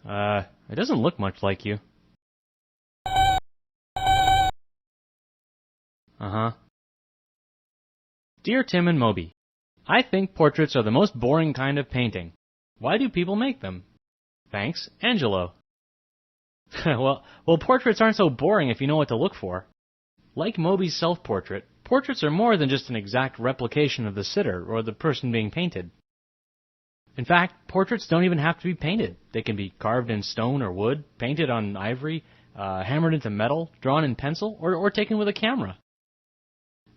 It doesn't look much like you. Uh-huh. Dear Tim and Moby, I think portraits are the most boring kind of painting. Why do people make them? Thanks, Angelo. well, portraits aren't so boring if you know what to look for. Like Moby's self-portrait, portraits are more than just an exact replication of the sitter or the person being painted. In fact, portraits don't even have to be painted. They can be carved in stone or wood, painted on ivory, hammered into metal, drawn in pencil, or taken with a camera.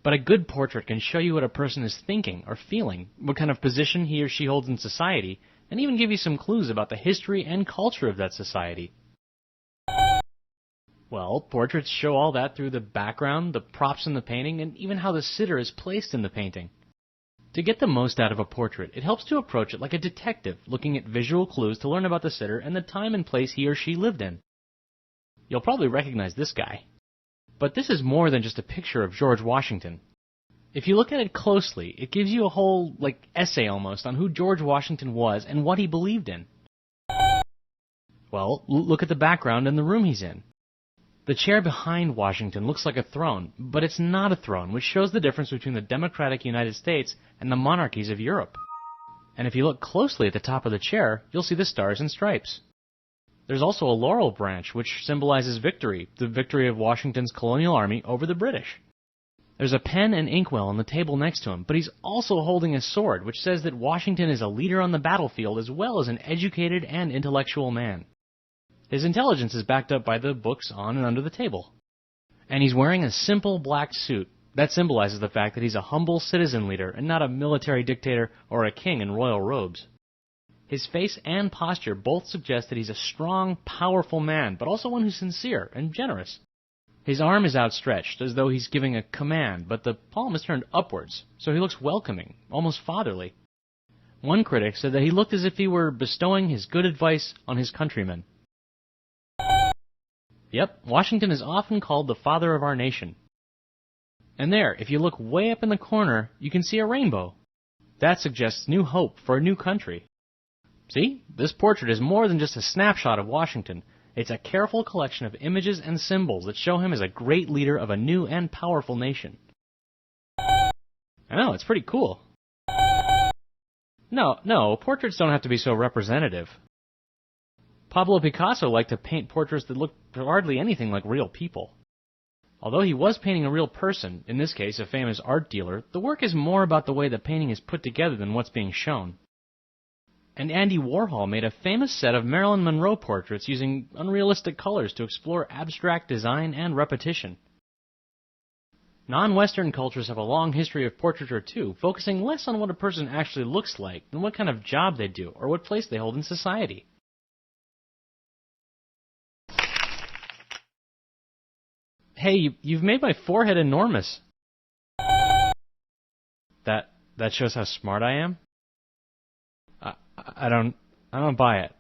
But a good portrait can show you what a person is thinking or feeling, what kind of position he or she holds in society, and even give you some clues about the history and culture of that society. Well, portraits show all that through the background, the props in the painting, and even how the sitter is placed in the painting. To get the most out of a portrait, it helps to approach it like a detective, looking at visual clues to learn about the sitter and the time and place he or she lived in. You'll probably recognize this guy. But this is more than just a picture of George Washington. If you look at it closely, it gives you a whole, essay almost on who George Washington was and what he believed in. Well, look at the background and the room he's in. The chair behind Washington looks like a throne, but it's not a throne, which shows the difference between the democratic United States and the monarchies of Europe. And if you look closely at the top of the chair, you'll see the stars and stripes. There's also a laurel branch, which symbolizes victory, the victory of Washington's colonial army over the British. There's a pen and inkwell on the table next to him, but he's also holding a sword, which says that Washington is a leader on the battlefield as well as an educated and intellectual man. His intelligence is backed up by the books on and under the table. And he's wearing a simple black suit. That symbolizes the fact that he's a humble citizen leader and not a military dictator or a king in royal robes. His face and posture both suggest that he's a strong, powerful man, but also one who's sincere and generous. His arm is outstretched, as though he's giving a command, but the palm is turned upwards, so he looks welcoming, almost fatherly. One critic said that he looked as if he were bestowing his good advice on his countrymen. Yep, Washington is often called the father of our nation. And there, if you look way up in the corner, you can see a rainbow. That suggests new hope for a new country. See, this portrait is more than just a snapshot of Washington. It's a careful collection of images and symbols that show him as a great leader of a new and powerful nation. I know, it's pretty cool. No, portraits don't have to be so representative. Pablo Picasso liked to paint portraits that looked hardly anything like real people. Although he was painting a real person, in this case a famous art dealer, the work is more about the way the painting is put together than what's being shown. And Andy Warhol made a famous set of Marilyn Monroe portraits using unrealistic colors to explore abstract design and repetition. Non-Western cultures have a long history of portraiture too, focusing less on what a person actually looks like than what kind of job they do or what place they hold in society. Hey, you've made my forehead enormous. That shows how smart I am? I don't buy it.